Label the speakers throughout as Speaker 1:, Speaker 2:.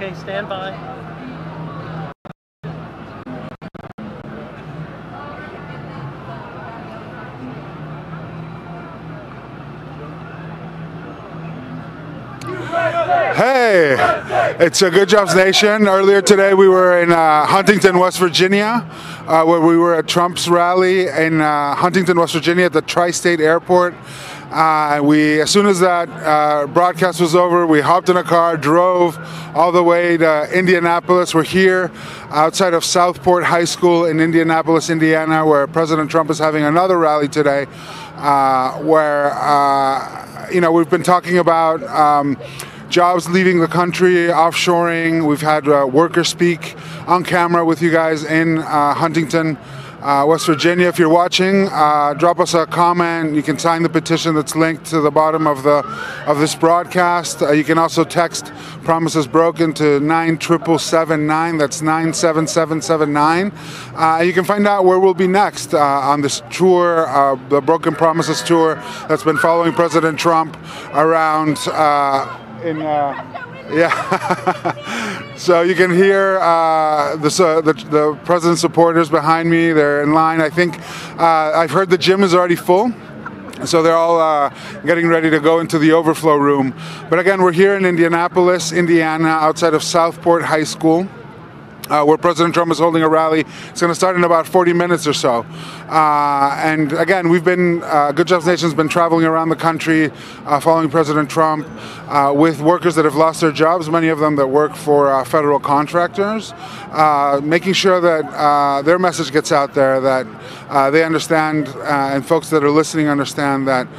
Speaker 1: Okay, stand by.
Speaker 2: Hey, it's a Good Jobs Nation. Earlier today we were in Huntington, West Virginia, where we were at Trump's rally in Huntington, West Virginia at the Tri-State Airport. As soon as that broadcast was over, we hopped in a car, drove all the way to Indianapolis. We're here outside of Southport High School in Indianapolis, Indiana, where President Trump is having another rally today, we've been talking about jobs leaving the country, offshoring. We've had workers speak on camera with you guys in Huntington, West Virginia. If you're watching, drop us a comment. You can sign the petition that's linked to the bottom of this broadcast. You can also text "Promises Broken" to 97779. That's 97779. You can find out where we'll be next on this tour, the Broken Promises tour that's been following President Trump around. So you can hear the president's supporters behind me. They're in line. I think I've heard the gym is already full, so they're all getting ready to go into the overflow room. But again, we're here in Indianapolis, Indiana, outside of Southport High School, where President Trump is holding a rally. It's going to start in about 40 minutes or so. And again, Good Jobs Nation's been traveling around the country following President Trump with workers that have lost their jobs, many of them that work for federal contractors, making sure that their message gets out there, that they understand, and folks that are listening understand that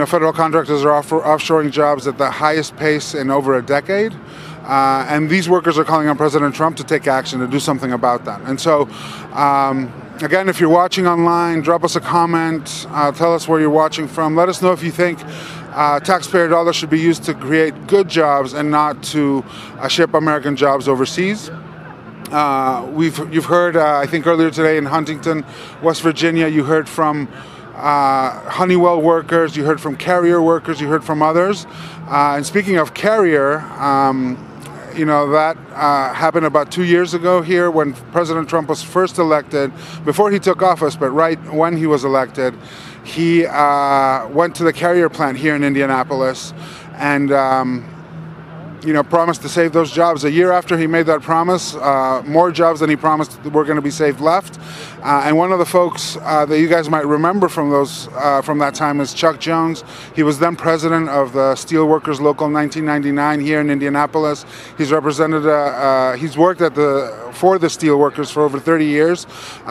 Speaker 2: federal contractors are offshoring jobs at the highest pace in over a decade. And these workers are calling on President Trump to take action, to do something about that. And so, again, if you're watching online, drop us a comment, tell us where you're watching from. Let us know if you think taxpayer dollars should be used to create good jobs and not to ship American jobs overseas. You've heard, I think earlier today in Huntington, West Virginia, you heard from Honeywell workers, you heard from Carrier workers, you heard from others. And speaking of Carrier, that happened about 2 years ago here when President Trump was first elected, before he took office, but right when he was elected, he went to the Carrier plant here in Indianapolis and promised to save those jobs. A year after he made that promise, more jobs than he promised were going to be saved left. And one of the folks that you guys might remember from that time is Chuck Jones. He was then president of the Steelworkers Local 1999 here in Indianapolis. He's represented. He's worked for the Steelworkers for over 30 years.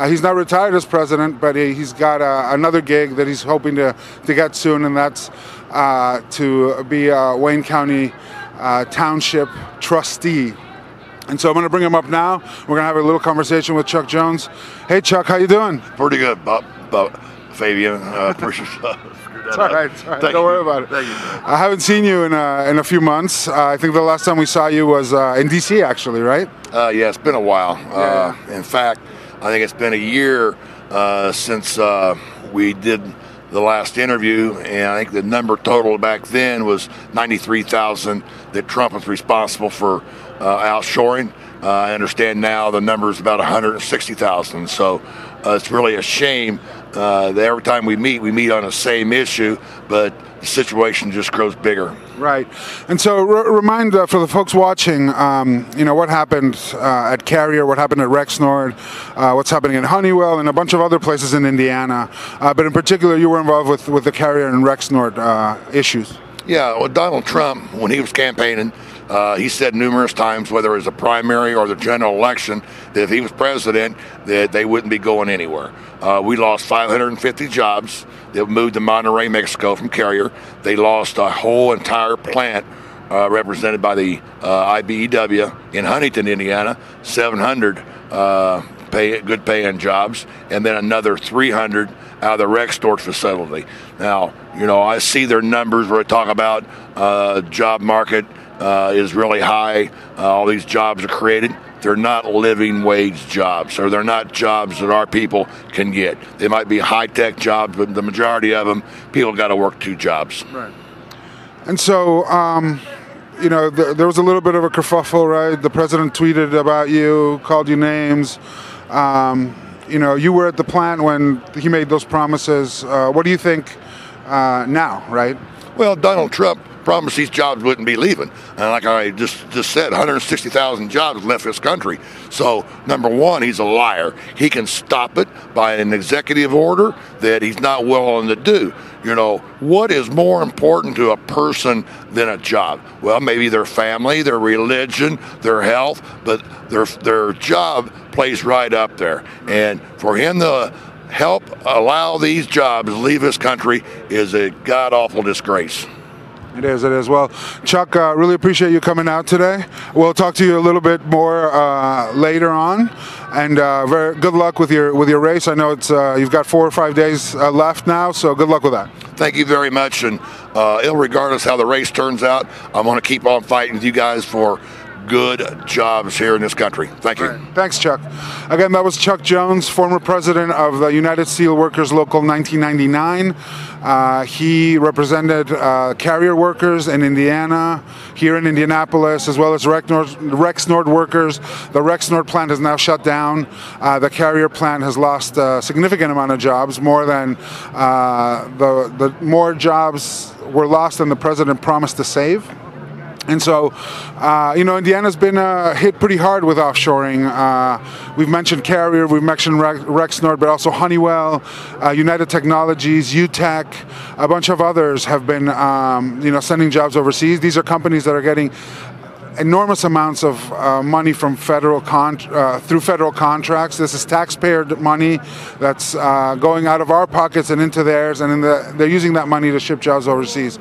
Speaker 2: He's not retired as president, but he's got another gig that he's hoping to get soon, and that's to be Wayne County Township trustee. And so I'm going to bring him up now. We're going to have a little conversation with Chuck Jones. Hey, Chuck, how you doing?
Speaker 3: Pretty good, Fabian. Appreciate it.
Speaker 2: It's all right. Don't worry about it.
Speaker 3: Thank you.
Speaker 2: I haven't seen you in a few months. I think the last time we saw you was in D.C., actually, right?
Speaker 3: Yeah, it's been a while. In fact, I think it's been a year since we did the last interview, and I think the number total back then was 93,000 that Trump was responsible for outshoring. I understand now the number is about 160,000. So it's really a shame that every time we meet on the same issue, but the situation just grows bigger.
Speaker 2: Right. And so remind for the folks watching, what happened at Carrier, what happened at Rexnord, what's happening in Honeywell, and a bunch of other places in Indiana. But in particular, you were involved with the Carrier and Rexnord issues.
Speaker 3: Yeah, well, Donald Trump, when he was campaigning, he said numerous times, whether it was a primary or the general election, that if he was president, that they wouldn't be going anywhere. We lost 550 jobs that moved to Monterrey, Mexico from Carrier. They lost a whole entire plant represented by the IBEW in Huntington, Indiana, 700 good paying jobs, and then another 300 out of the Rexnord facility. Now, I see their numbers where they talk about job market is really high. All these jobs are created. They're not living wage jobs, or they're not jobs that our people can get. They might be high-tech jobs, but the majority of them, people got to work two jobs.
Speaker 2: Right. And so, there was a little bit of a kerfuffle, right? The president tweeted about you, called you names. You were at the plant when he made those promises. What do you think now, right?
Speaker 3: Well, Donald Trump promised these jobs wouldn't be leaving. And like I just said, 160,000 jobs left this country. So, number one, he's a liar. He can stop it by an executive order that he's not willing to do. What is more important to a person than a job? Well, maybe their family, their religion, their health, but their job plays right up there. And for him to help allow these jobs to leave this country is a god-awful disgrace.
Speaker 2: It is. Well, Chuck, really appreciate you coming out today. We'll talk to you a little bit more later on, and very good luck with your race. I know it's you've got 4 or 5 days left now, so good luck with that.
Speaker 3: Thank you very much, and regardless how the race turns out, I'm going to keep on fighting with you guys for good jobs here in this country. Thank you.
Speaker 2: Right. Thanks, Chuck. Again, that was Chuck Jones, former president of the United Steelworkers Local 1999. He represented carrier workers in Indiana, here in Indianapolis, as well as Rexnord workers. The Rexnord plant is now shut down. The carrier plant has lost a significant amount of jobs. More jobs were lost than the president promised to save. And so, Indiana's been hit pretty hard with offshoring. We've mentioned Carrier, we've mentioned Rexnord, but also Honeywell, United Technologies, UTech, a bunch of others have been, sending jobs overseas. These are companies that are getting enormous amounts of money from through federal contracts. This is taxpayer money that's going out of our pockets and into theirs, and they're using that money to ship jobs overseas.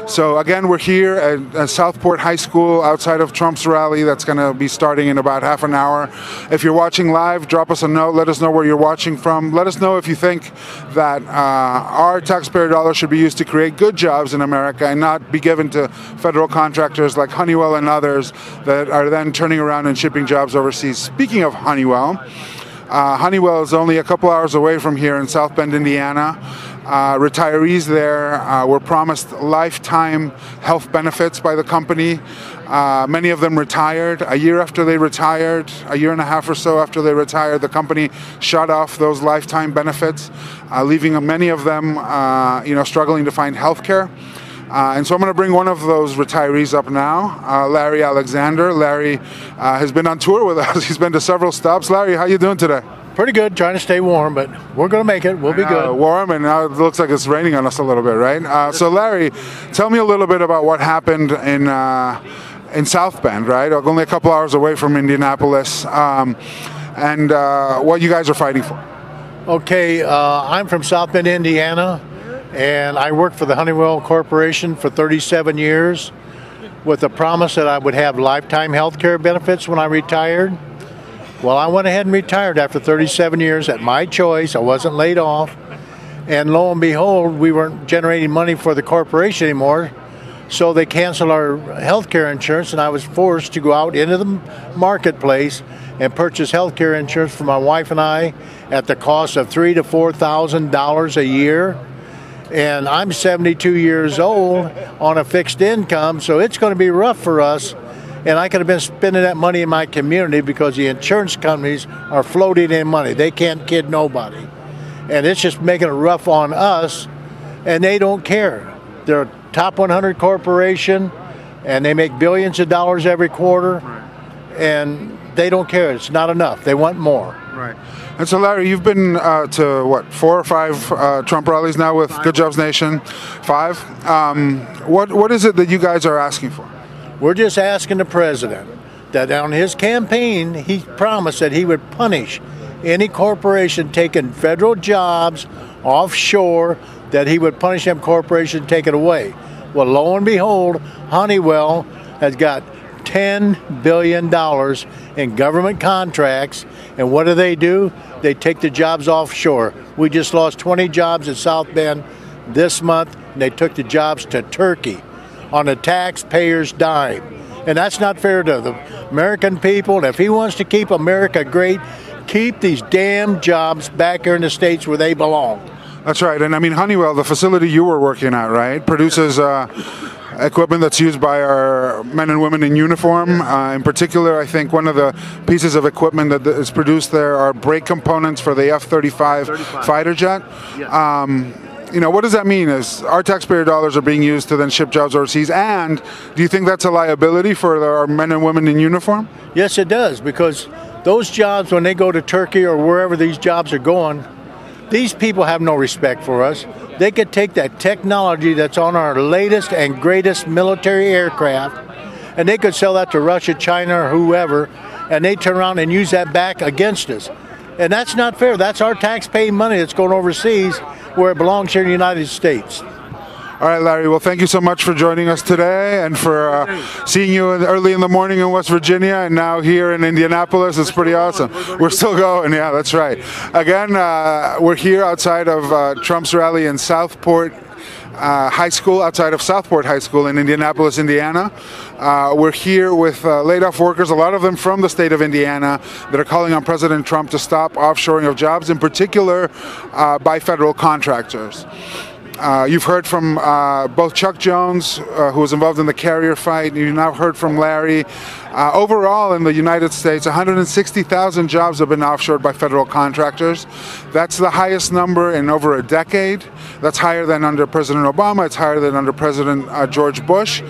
Speaker 2: So again, we're here at Southport High School outside of Trump's rally that's going to be starting in about half an hour. If you're watching live, drop us a note. Let us know where you're watching from. Let us know if you think that our taxpayer dollars should be used to create good jobs in America and not be given to federal contractors like Honeywell and others that are then turning around and shipping jobs overseas. Speaking of Honeywell, Honeywell is only a couple hours away from here in South Bend, Indiana. Retirees there were promised lifetime health benefits by the company. Many of them retired. A year after they retired, a year and a half or so after they retired, the company shut off those lifetime benefits, leaving many of them struggling to find health care. And so I'm going to bring one of those retirees up now, Larry Alexander. Larry has been on tour with us. He's been to several stops. Larry, how you doing today?
Speaker 1: Pretty good, trying to stay warm, but we're going to make it. We'll be good.
Speaker 2: Warm, and now it looks like it's raining on us a little bit, right? So Larry, tell me a little bit about what happened in South Bend, right? Only a couple hours away from Indianapolis, and what you guys are fighting for.
Speaker 1: Okay, I'm from South Bend, Indiana, and I worked for the Honeywell Corporation for 37 years with the promise that I would have lifetime health care benefits when I retired. Well, I went ahead and retired after 37 years at my choice. I wasn't laid off. And lo and behold, we weren't generating money for the corporation anymore. So they canceled our health care insurance, and I was forced to go out into the marketplace and purchase health care insurance for my wife and I at the cost of $3,000 to $4,000 a year. And I'm 72 years old on a fixed income, so it's going to be rough for us. And I could have been spending that money in my community because the insurance companies are floating in money. They can't kid nobody. And it's just making it rough on us, and they don't care. They're a top 100 corporation, and they make billions of dollars every quarter, and they don't care. It's not enough. They want more.
Speaker 2: Right. And so, Larry, you've been to, 4 or 5 Trump rallies now with Good Jobs Nation? 5? What is it that you guys are asking for?
Speaker 1: We're just asking the president that on his campaign, he promised that he would punish any corporation taking federal jobs offshore, that he would punish them corporations, take it away. Well, lo and behold, Honeywell has got $10 billion in government contracts, and what do? They take the jobs offshore. We just lost 20 jobs in South Bend this month, and they took the jobs to Turkey on the taxpayer's dime. And that's not fair to the American people. And if he wants to keep America great, keep these damn jobs back here in the States where they belong.
Speaker 2: That's right. And I mean, Honeywell, the facility you were working at, right, produces equipment that's used by our men and women in uniform. In particular, I think one of the pieces of equipment that is produced there are brake components for the F-35 fighter jet. What does that mean? Is our taxpayer dollars are being used to then ship jobs overseas? And do you think that's a liability for our men and women in uniform?
Speaker 1: Yes, it does, because those jobs, when they go to Turkey or wherever these jobs are going, these people have no respect for us. They could take that technology that's on our latest and greatest military aircraft, and they could sell that to Russia, China, or whoever, and they turn around and use that back against us. And that's not fair. That's our tax-paying money that's going overseas where it belongs here in the United States.
Speaker 2: All right, Larry. Well, thank you so much for joining us today and for seeing you early in the morning in West Virginia and now here in Indianapolis. It's pretty awesome. We're still going. Yeah, that's right. Again, we're here outside of Trump's rally in Southport High School, outside of Southport High School in Indianapolis, Indiana. We're here with laid-off workers, a lot of them from the state of Indiana, that are calling on President Trump to stop offshoring of jobs, in particular by federal contractors. You've heard from both Chuck Jones, who was involved in the carrier fight, and you've now heard from Larry. Overall, in the United States, 160,000 jobs have been offshored by federal contractors. That's the highest number in over a decade. That's higher than under President Obama. It's higher than under President George Bush.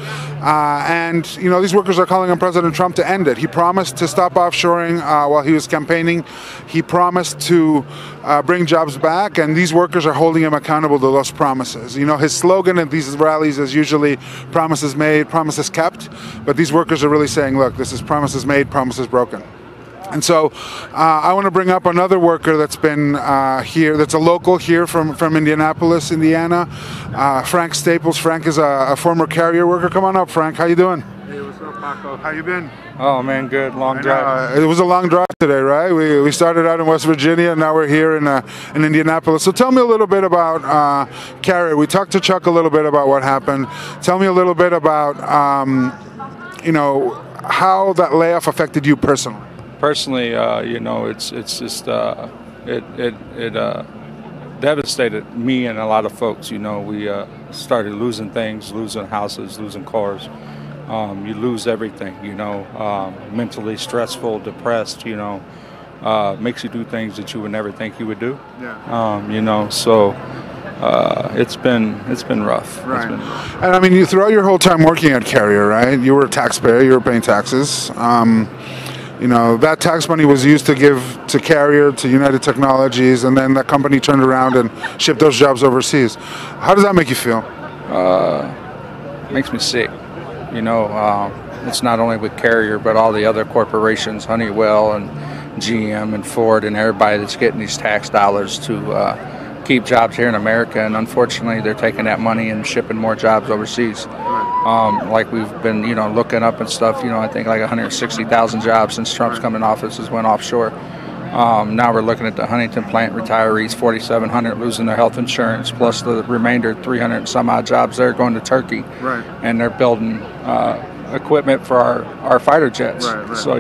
Speaker 2: And these workers are calling on President Trump to end it. He promised to stop offshoring while he was campaigning. He promised to bring jobs back, and these workers are holding him accountable to those promises. His slogan at these rallies is usually promises made, promises kept, but these workers are really saying, look, this is promises made, promises broken. And so I want to bring up another worker that's been here, that's a local here from Indianapolis, Indiana, Frank Staples. Frank is a former carrier worker. Come on up, Frank. How you doing?
Speaker 4: Hey, what's up, Paco?
Speaker 2: How you been?
Speaker 4: Oh, man, good. Long drive.
Speaker 2: It was a long drive today, right? We started out in West Virginia, and now we're here in Indianapolis. So tell me a little bit about carrier. We talked to Chuck a little bit about what happened. Tell me a little bit about, how that layoff affected you personally.
Speaker 4: Personally, it's just it devastated me and a lot of folks. We started losing things, losing houses, losing cars. You lose everything. Mentally stressful, depressed. Makes you do things that you would never think you would do.
Speaker 2: Yeah.
Speaker 4: So it's been rough.
Speaker 2: Right.
Speaker 4: It's been rough.
Speaker 2: And I mean, throughout your whole time working at Carrier, right? You were a taxpayer. You were paying taxes. That tax money was used to give to Carrier, to United Technologies, and then that company turned around and shipped those jobs overseas. How does that make you feel?
Speaker 4: Makes me sick. It's not only with Carrier, but all the other corporations, Honeywell and GM and Ford and everybody that's getting these tax dollars to keep jobs here in America. And unfortunately, they're taking that money and shipping more jobs overseas. Like we've been, looking up and stuff, I think like 160,000 jobs since Trump's come in office has went offshore. Now we're looking at the Huntington plant retirees, 4,700 losing their health insurance, plus the remainder 300 and some odd jobs there going to Turkey.
Speaker 2: Right.
Speaker 4: And they're building equipment for our fighter jets.
Speaker 2: Right.
Speaker 4: So,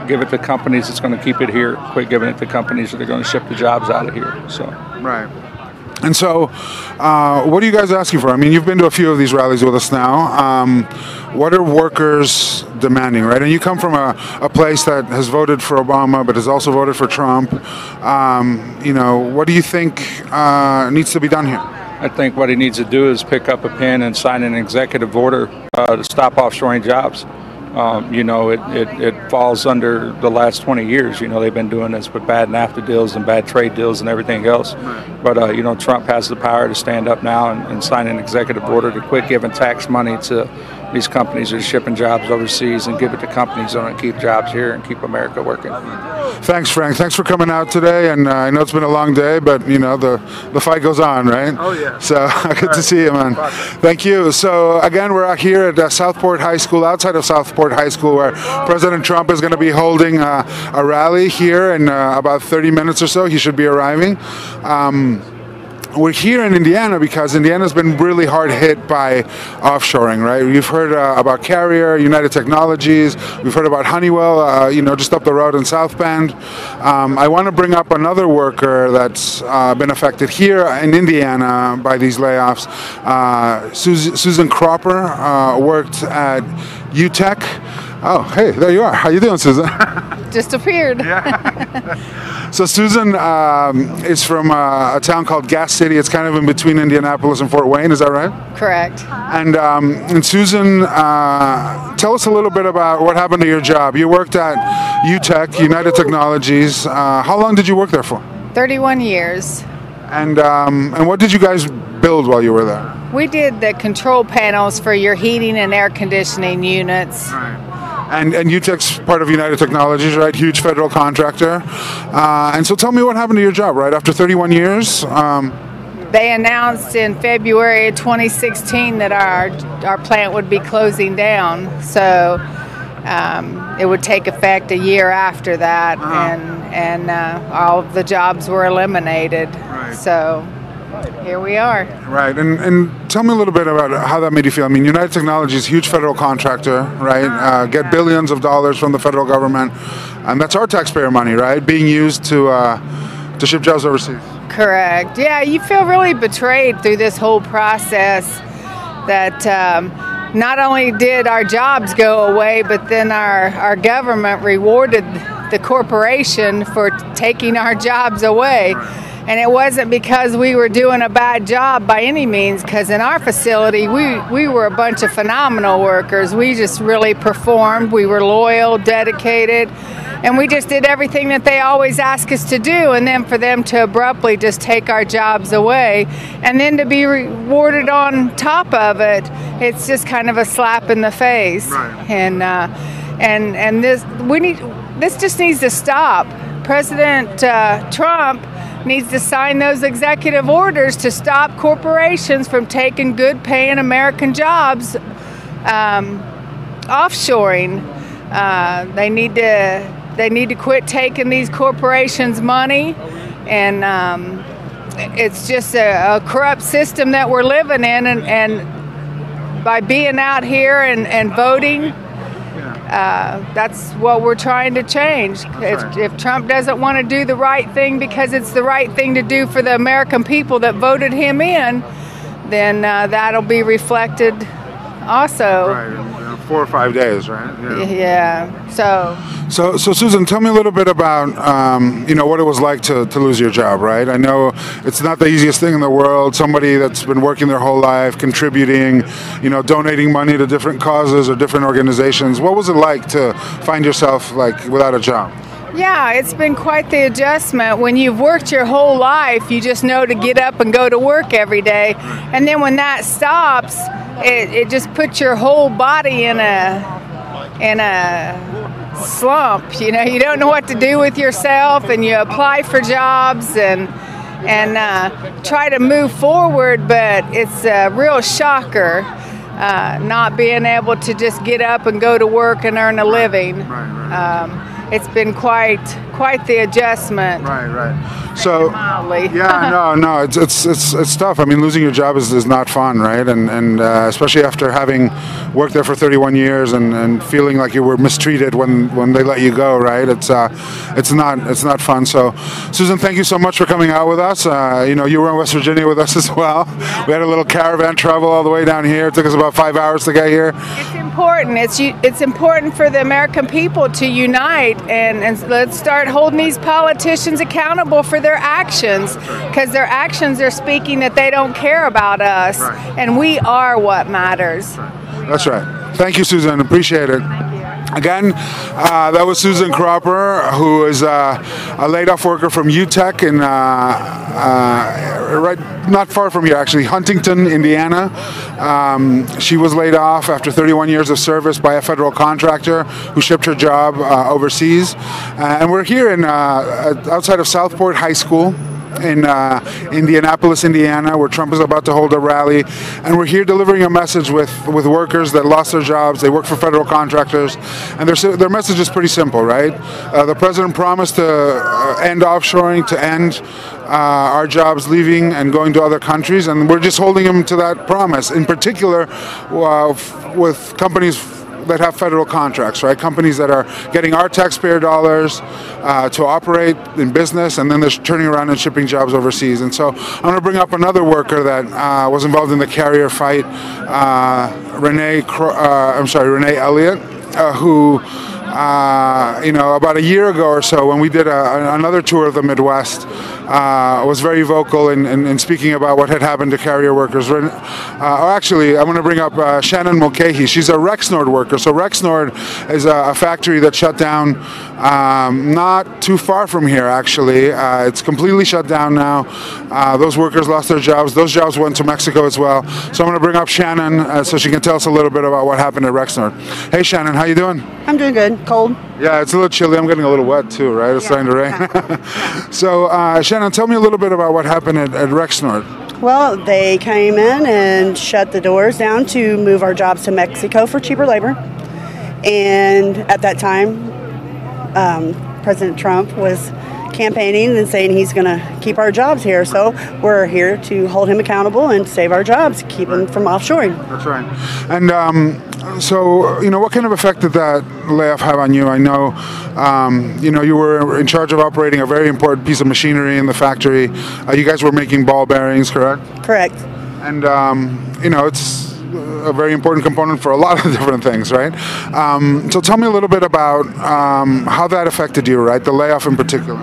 Speaker 4: give it to companies that's going to keep it here. Quit giving it to companies that are going to ship the jobs out of here. So.
Speaker 2: Right. And so, what are you guys asking for? I mean, you've been to a few of these rallies with us now. What are workers demanding, right? And you come from a place that has voted for Obama, but has also voted for Trump. What do you think needs to be done here?
Speaker 4: I think what he needs to do is pick up a pen and sign an executive order to stop offshoring jobs. It falls under the last 20 years. They've been doing this with bad NAFTA deals and bad trade deals and everything else. But, Trump has the power to stand up now and sign an executive order to quit giving tax money to these companies that are shipping jobs overseas and give it to companies that want to keep jobs here and keep America working.
Speaker 2: Thanks, Frank. Thanks for coming out today. And I know it's been a long day, but, the fight goes on, right?
Speaker 4: Oh, yeah.
Speaker 2: So good to see you, man. Thank you. So, again, we're out here at Southport High School, outside of Southport High School, where President Trump is going to be holding a rally here in about 30 minutes or so. He should be arriving. we're here in Indiana because Indiana's been really hard hit by offshoring, right? You've heard about Carrier, United Technologies. We've heard about Honeywell, just up the road in South Bend. I want to bring up another worker that's been affected here in Indiana by these layoffs. Susan Cropper worked at UTech. Oh, hey, there you are. How you doing, Susan?
Speaker 5: Just appeared.
Speaker 2: So Susan is from a town called Gas City. It's kind of in between Indianapolis and Fort Wayne. Is that right?
Speaker 5: Correct.
Speaker 2: And Susan, tell us a little bit about what happened to your job. You worked at UTech, United Technologies. How long did you work there for?
Speaker 5: 31 years.
Speaker 2: And what did you guys build while you were there?
Speaker 5: We did the control panels for your heating and air conditioning units.
Speaker 2: Right. And UTech's part of United Technologies, right? Huge federal contractor. And so tell me what happened to your job, right? After 31 years?
Speaker 5: They announced in February of 2016 that our plant would be closing down. So it would take effect a year after that, and all of the jobs were eliminated.
Speaker 2: Right.
Speaker 5: So here we are.
Speaker 2: Right, and tell me a little bit about how that made you feel. I mean, United Technologies, huge federal contractor, right? Get billions of dollars from the federal government, and that's our taxpayer money, right? Being used to ship jobs overseas.
Speaker 5: Correct. Yeah, you feel really betrayed through this whole process. That not only did our jobs go away, but then our government rewarded the corporation for taking our jobs away. And it wasn't because we were doing a bad job by any means, because in our facility, we were a bunch of phenomenal workers. We just really performed. We were loyal, dedicated, and we just did everything that they always ask us to do. And then for them to abruptly just take our jobs away, and then to be rewarded on top of it, it's just kind of a slap in the face.
Speaker 2: Right.
Speaker 5: And this just needs to stop. President Trump needs to sign those executive orders to stop corporations from taking good paying American jobs offshoring. They need to quit taking these corporations money, and it's just a corrupt system that we're living in, and by being out here and voting, that's what we're trying to change. If Trump doesn't want to do the right thing because it's the right thing to do for the American people that voted him in, then that'll be reflected also.
Speaker 2: Right, 4 or 5 days, right?
Speaker 5: Yeah.
Speaker 2: So Susan, tell me a little bit about what it was like to lose your job, right? I know it's not the easiest thing in the world. Somebody that's been working their whole life, contributing, donating money to different causes or different organizations. What was it like to find yourself without a job?
Speaker 5: Yeah, it's been quite the adjustment. When you've worked your whole life, you just know to get up and go to work every day. And then when that stops, it just puts your whole body in a slump. You don't know what to do with yourself, and you apply for jobs and try to move forward, but it's a real shocker not being able to just get up and go to work and earn a living. It's been quite the adjustment.
Speaker 2: Right. So
Speaker 5: mildly.
Speaker 2: no, it's tough. I mean, losing your job is not fun, right? And especially after having worked there for 31 years and feeling like you were mistreated when they let you go, right? It's not fun. So, Susan, thank you so much for coming out with us. You were in West Virginia with us as well. We had a little caravan travel all the way down here. It took us about 5 hours to get here.
Speaker 5: It's important. It's important for the American people to unite and let's start holding these politicians accountable for their actions, because their actions are speaking that they don't care about us, and we are what matters.
Speaker 2: That's right. Thank you, Susan. Appreciate it. Again, that was Susan Cropper, who is a laid-off worker from UTech in right not far from here, actually, Huntington, Indiana. She was laid off after 31 years of service by a federal contractor who shipped her job overseas. And we're here in outside of Southport High School. in Indianapolis, Indiana, where Trump is about to hold a rally. And we're here delivering a message with workers that lost their jobs. They work for federal contractors. And their message is pretty simple, right? The president promised to end offshoring, to end our jobs leaving and going to other countries, and we're just holding them to that promise. In particular, with companies that have federal contracts, right? Companies that are getting our taxpayer dollars to operate in business, and then they're turning around and shipping jobs overseas. And so I'm going to bring up another worker that was involved in the carrier fight, Renee Elliott, who. About a year ago or so, when we did another tour of the Midwest, was very vocal in speaking about what had happened to carrier workers. Actually, I'm going to bring up Shannon Mulcahy. She's a Rexnord worker. So Rexnord is a factory that shut down not too far from here, actually. It's completely shut down now. Those workers lost their jobs. Those jobs went to Mexico as well. So I'm going to bring up Shannon so she can tell us a little bit about what happened at Rexnord. Hey, Shannon, how you doing?
Speaker 6: I'm doing good. Cold.
Speaker 2: Yeah, it's a little chilly. I'm getting a little wet too, right? It's starting to rain. So, Shannon, tell me a little bit about what happened at Rexnord.
Speaker 6: Well, they came in and shut the doors down to move our jobs to Mexico for cheaper labor. And at that time, President Trump was campaigning and saying he's going to keep our jobs here. So we're here to hold him accountable and save our jobs, keep him from offshoring.
Speaker 2: That's right. And so, what kind of effect did that layoff have on you? I know, you were in charge of operating a very important piece of machinery in the factory. You guys were making ball bearings, correct?
Speaker 6: Correct.
Speaker 2: And, it's a very important component for a lot of different things, right? So tell me a little bit about how that affected you, right? The layoff in particular.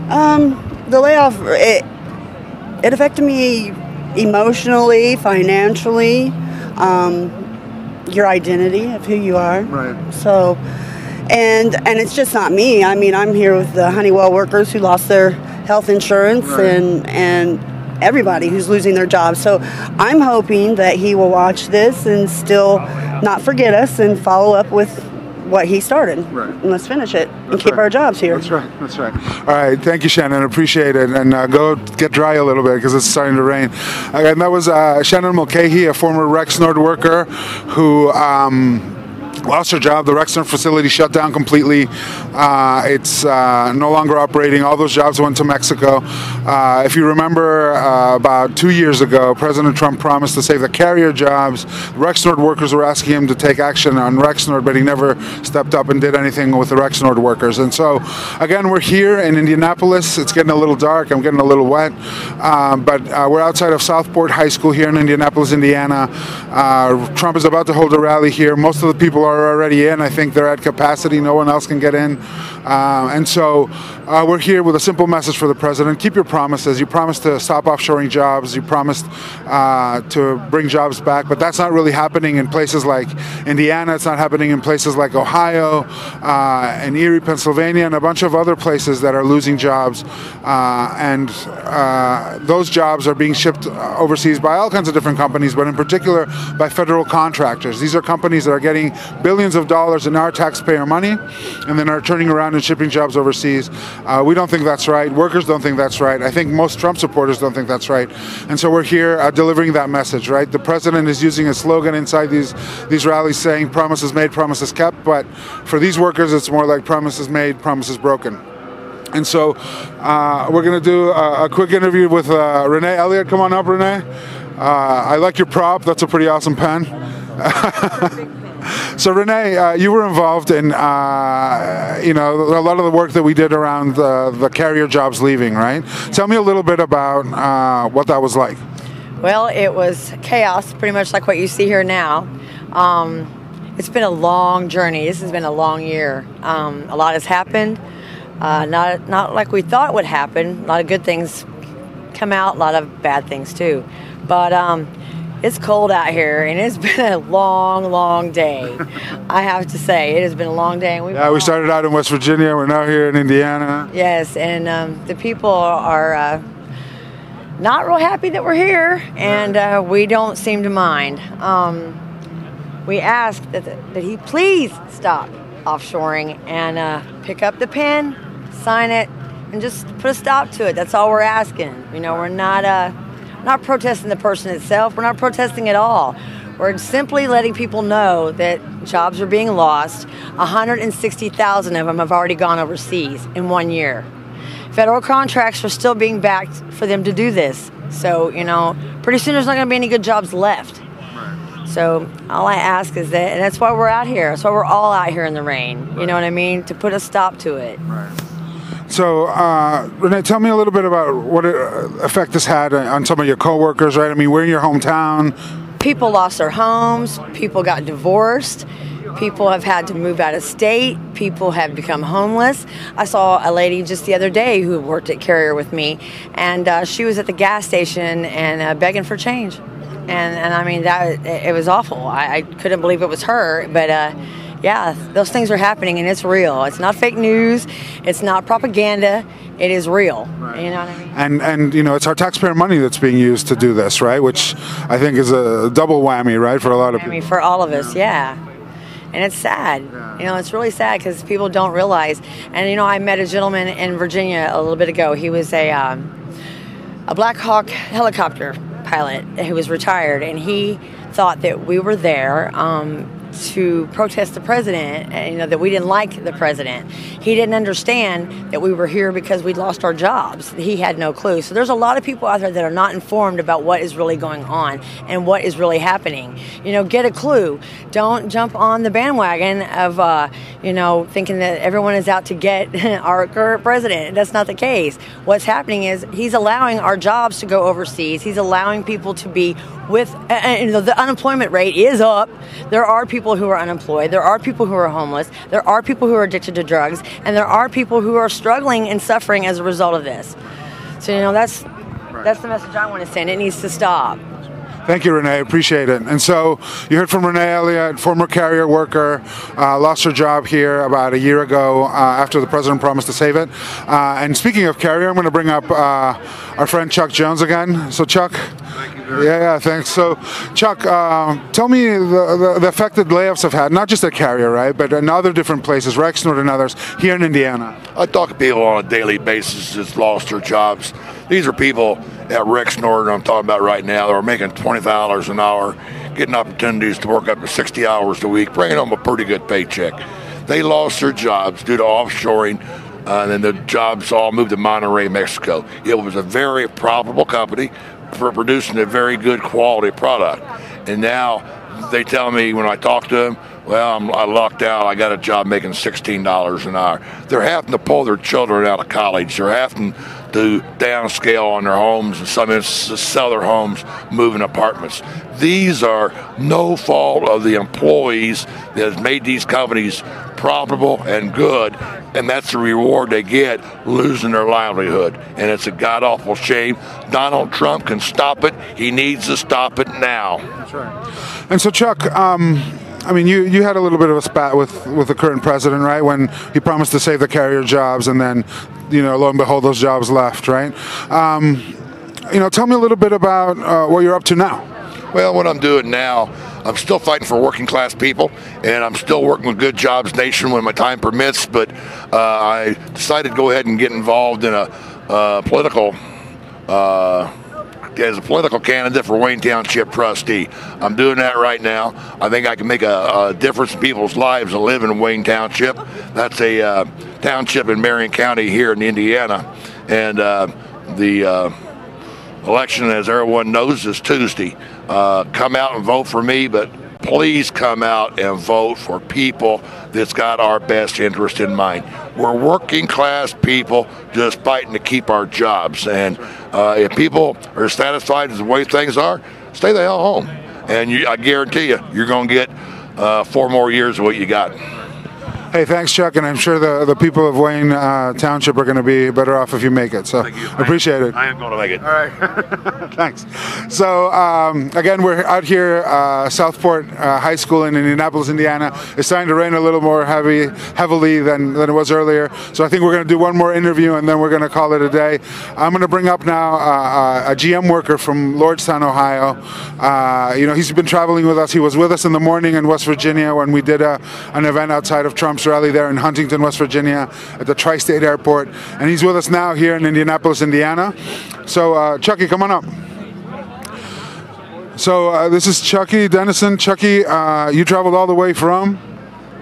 Speaker 6: The layoff, it affected me emotionally, financially, your identity of who you are.
Speaker 2: Right.
Speaker 6: So, and it's just not me. I mean, I'm here with the Honeywell workers who lost their health insurance,
Speaker 2: right,
Speaker 6: and everybody who's losing their jobs. So I'm hoping that he will watch this and still not forget us and follow up with what he started.
Speaker 2: Right.
Speaker 6: And let's finish it and keep
Speaker 2: right.
Speaker 6: our jobs here.
Speaker 2: That's right. That's right. All right. Thank you, Shannon. Appreciate it. And go get dry a little bit because it's starting to rain. And that was Shannon Mulcahy, a former Rexnord worker who lost her job. The Rexnord facility shut down completely. It's no longer operating. All those jobs went to Mexico. If you remember, about 2 years ago, President Trump promised to save the carrier jobs. Rexnord workers were asking him to take action on Rexnord, but he never stepped up and did anything with the Rexnord workers. And so, again, we're here in Indianapolis. It's getting a little dark. I'm getting a little wet. But we're outside of Southport High School here in Indianapolis, Indiana. Trump is about to hold a rally here. Most of the people are already in. I think they're at capacity. No one else can get in. And so we're here with a simple message for the president. Keep your promises. You promised to stop offshoring jobs. You promised to bring jobs back. But that's not really happening in places like Indiana. It's not happening in places like Ohio and Erie, Pennsylvania, and a bunch of other places that are losing jobs. And those jobs are being shipped overseas by all kinds of different companies, but in particular by federal contractors. These are companies that are getting billions of dollars in our taxpayer money and then are turning around and shipping jobs overseas. We don't think that's right. Workers don't think that's right. I think most Trump supporters don't think that's right. And so we're here delivering that message, right? The president is using a slogan inside these rallies saying promises made, promises kept. But for these workers, it's more like promises made, promises broken. And so we're going to do a quick interview with Renee Elliott. Come on up, Renee. I like your prop. That's a pretty awesome pen. So Renee, you were involved in a lot of the work that we did around the carrier jobs leaving, right? Tell me a little bit about what that was like.
Speaker 7: Well, it was chaos, pretty much like what you see here now. It's been a long journey. This has been a long year. A lot has happened. Not like we thought would happen. A lot of good things come out, a lot of bad things too. But it's cold out here, and it's been a long, long day. I have to say, it has been a long day. And
Speaker 2: we started out in West Virginia. We're now here in Indiana.
Speaker 7: Yes, and the people are not real happy that we're here, and we don't seem to mind. We asked that he please stop offshoring and pick up the pen, sign it, and just put a stop to it. That's all we're asking. You know, we're not protesting the person itself. We're not protesting at all. We're simply letting people know that jobs are being lost. 160,000 of them have already gone overseas in 1 year. Federal contracts are still being backed for them to do this. So, you know, pretty soon there's not going to be any good jobs left. So all I ask is that, and that's why we're out here. That's why we're all out here in the rain. You know what I mean? To put a stop to it.
Speaker 2: Right. So, Renee, tell me a little bit about what effect this had on some of your coworkers, right? I mean, we're in your hometown.
Speaker 7: People lost their homes. People got divorced. People have had to move out of state. People have become homeless. I saw a lady just the other day who worked at Carrier with me, and she was at the gas station and begging for change. And I mean, it was awful. I couldn't believe it was her, but yeah, those things are happening, and it's real. It's not fake news. It's not propaganda. It is real. Right. You know what I mean?
Speaker 2: And you know, it's our taxpayer money that's being used to do this, right? Which I think is a double whammy, right, for a lot of people.
Speaker 7: For all of us, yeah. And it's sad. Yeah. You know, it's really sad because people don't realize. And you know, I met a gentleman in Virginia a little bit ago. He was a Black Hawk helicopter pilot who was retired, and he thought that we were there to protest the president, and, you know, that we didn't like the president. He didn't understand that we were here because we'd lost our jobs. He had no clue. So there's a lot of people out there that are not informed about what is really going on and what is really happening. You know, get a clue. Don't jump on the bandwagon of, you know, thinking that everyone is out to get our current president. That's not the case. What's happening is he's allowing our jobs to go overseas. He's allowing people to be with, you know, the unemployment rate is up. There are people who are unemployed. There are people who are homeless. There are people who are addicted to drugs. And there are people who are struggling and suffering as a result of this. So, you know, that's the message I want to send. It needs to stop.
Speaker 2: Thank you, Renee. Appreciate it. And so you heard from Renee Elliott, former Carrier worker, lost her job here about a year ago after the president promised to save it. And speaking of Carrier, I'm going to bring up our friend Chuck Jones again. So, Chuck.
Speaker 3: Thank you very
Speaker 2: much. Thanks. So, Chuck, tell me the effect that layoffs have had, not just at Carrier, right, but in other different places, Rexnord and others, here in Indiana.
Speaker 3: I talk to people on a daily basis that's lost their jobs. These are people at Rexnord, I'm talking about right now, that are making $20 an hour, getting opportunities to work up to 60 hours a week, bringing home a pretty good paycheck. They lost their jobs due to offshoring, and then the jobs all moved to Monterrey, Mexico. It was a very profitable company for producing a very good quality product. And now they tell me when I talk to them, well, I lucked out. I got a job making $16 an hour. They're having to pull their children out of college. They're having to downscale on their homes, and some instances sell their homes, move in apartments. These are no fault of the employees that has made these companies profitable and good, and that's the reward they get, losing their livelihood. And it's a god-awful shame. Donald Trump can stop it. He needs to stop it now.
Speaker 2: That's right. And so, Chuck, I mean, you had a little bit of a spat with the current president, right, when he promised to save the Carrier jobs, and then, you know, lo and behold, those jobs left, right? You know, tell me a little bit about what you're up to now.
Speaker 3: Well, what I'm doing now, I'm still fighting for working class people, and I'm still working with Good Jobs Nation when my time permits, but I decided to go ahead and get involved in a political as a political candidate for Wayne Township trustee. I'm doing that right now. I think I can make a difference in people's lives that live in Wayne Township. That's a township in Marion County here in Indiana. And the election, as everyone knows, is Tuesday. Come out and vote for me, but please come out and vote for people that's got our best interest in mind. We're working class people just fighting to keep our jobs. And if people are satisfied with the way things are, stay the hell home. And I guarantee you, you're going to get 4 more years of what you got.
Speaker 2: Hey, thanks, Chuck, and I'm sure the people of Wayne Township are going to be better off if you make it. So I appreciate it.
Speaker 3: I am going to make it.
Speaker 2: All right. Thanks. So, again, we're out here, Southport High School in Indianapolis, Indiana. It's starting to rain a little more heavily than it was earlier. So I think we're going to do one more interview, and then we're going to call it a day. I'm going to bring up now a GM worker from Lordstown, Ohio. You know, he's been traveling with us. He was with us in the morning in West Virginia when we did an event outside of Trump's Trump's rally there in Huntington, West Virginia, at the Tri-State Airport, and he's with us now here in Indianapolis, Indiana. So, Chucky, come on up. So, this is Chucky Dennison. Chucky, you traveled all the way from?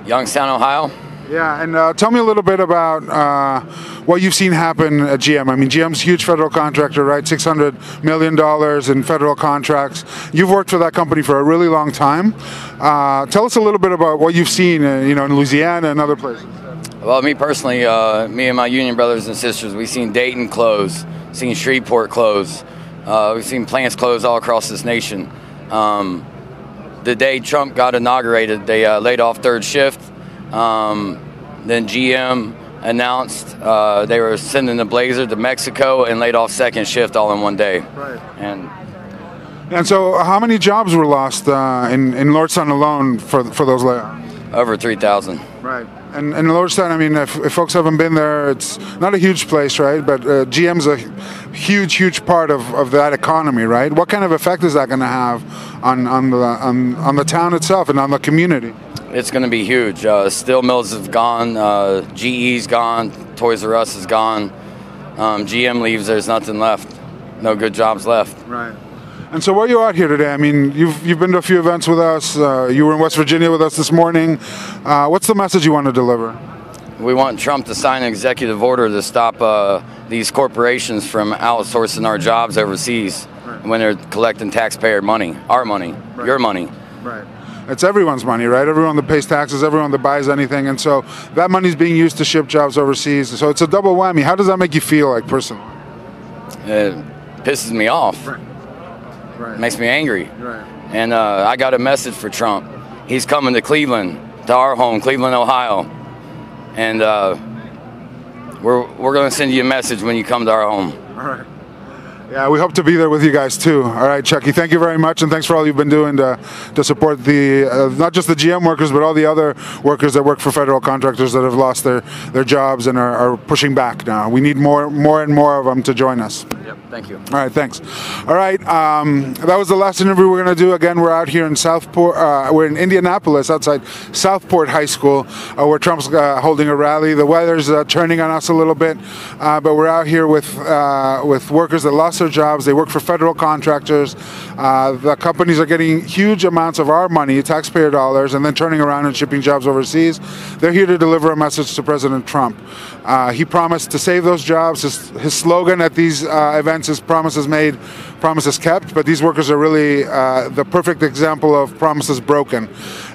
Speaker 8: Youngstown, Ohio.
Speaker 2: Yeah, and tell me a little bit about what you've seen happen at GM. I mean, GM's a huge federal contractor, right? $600 million in federal contracts. You've worked for that company for a really long time. Tell us a little bit about what you've seen, in Louisiana and other places.
Speaker 8: Well, me personally, me and my union brothers and sisters, we've seen Dayton close, seen Shreveport close. We've seen plants close all across this nation. The day Trump got inaugurated, they laid off third shift. Then GM announced they were sending the Blazer to Mexico and laid off second shift all in one day.
Speaker 2: Right.
Speaker 8: And
Speaker 2: so how many jobs were lost in Lordstown alone for those layoffs?
Speaker 8: Over 3,000.
Speaker 2: Right. And Lordstown, I mean, if folks haven't been there, it's not a huge place, right? But GM's a huge part of that economy, right? What kind of effect is that going to have on the town itself and on the community?
Speaker 8: It's going to be huge. Steel mills have gone. GE's gone. Toys R Us is gone. GM leaves. There's nothing left. No good jobs left.
Speaker 2: Right. And so, where are you out here today? I mean, you've been to a few events with us. You were in West Virginia with us this morning. What's the message you want to deliver?
Speaker 8: We want Trump to sign an executive order to stop these corporations from outsourcing our jobs overseas when they're collecting taxpayer money, our money, your money.
Speaker 2: Right. It's everyone's money, right? Everyone that pays taxes, everyone that buys anything. And so that money's being used to ship jobs overseas. So it's a double whammy. How does that make you feel, like, personally?
Speaker 8: It pisses me off.
Speaker 2: Right.
Speaker 8: It makes me angry.
Speaker 2: Right.
Speaker 8: And I got a message for Trump. He's coming to Cleveland, to our home, Cleveland, Ohio. And we're going to send you a message when you come to our home.
Speaker 2: All right. Yeah, we hope to be there with you guys too. All right, Chucky, thank you very much, and thanks for all you've been doing to support the not just the GM workers, but all the other workers that work for federal contractors that have lost their jobs and are pushing back now. We need more and more of them to join us.
Speaker 8: Yep, thank you.
Speaker 2: All right, thanks. All right, that was the last interview we're going to do. Again, we're out here in Southport. We're in Indianapolis, outside Southport High School, where Trump's holding a rally. The weather's turning on us a little bit, but we're out here with workers that lost their jobs. They work for federal contractors. The companies are getting huge amounts of our money, taxpayer dollars, and then turning around and shipping jobs overseas. They're here to deliver a message to President Trump. He promised to save those jobs. His slogan at these events is "Promises made, promises kept." But these workers are really the perfect example of promises broken.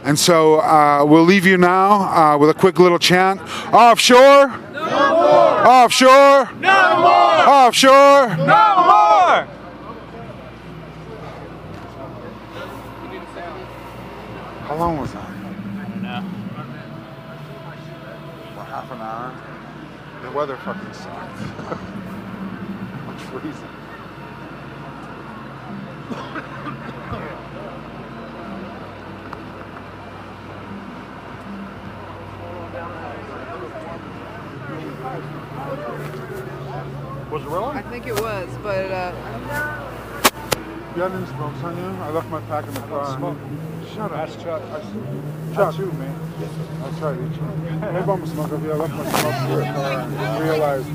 Speaker 2: And so we'll leave you now with a quick little chant: offshore, no more. Offshore, no more. Offshore, no more. How long was that? I don't know. What, half an hour? The weather fucking sucks. I'm freezing. Was it rolling?
Speaker 5: I think it was, but
Speaker 2: You had any smokes on you? I left my pack in the car. Shut up. That's Chuck. Chuck. You, man. That's right. Maybe I'm a smoker. I left my smoke in the car and realized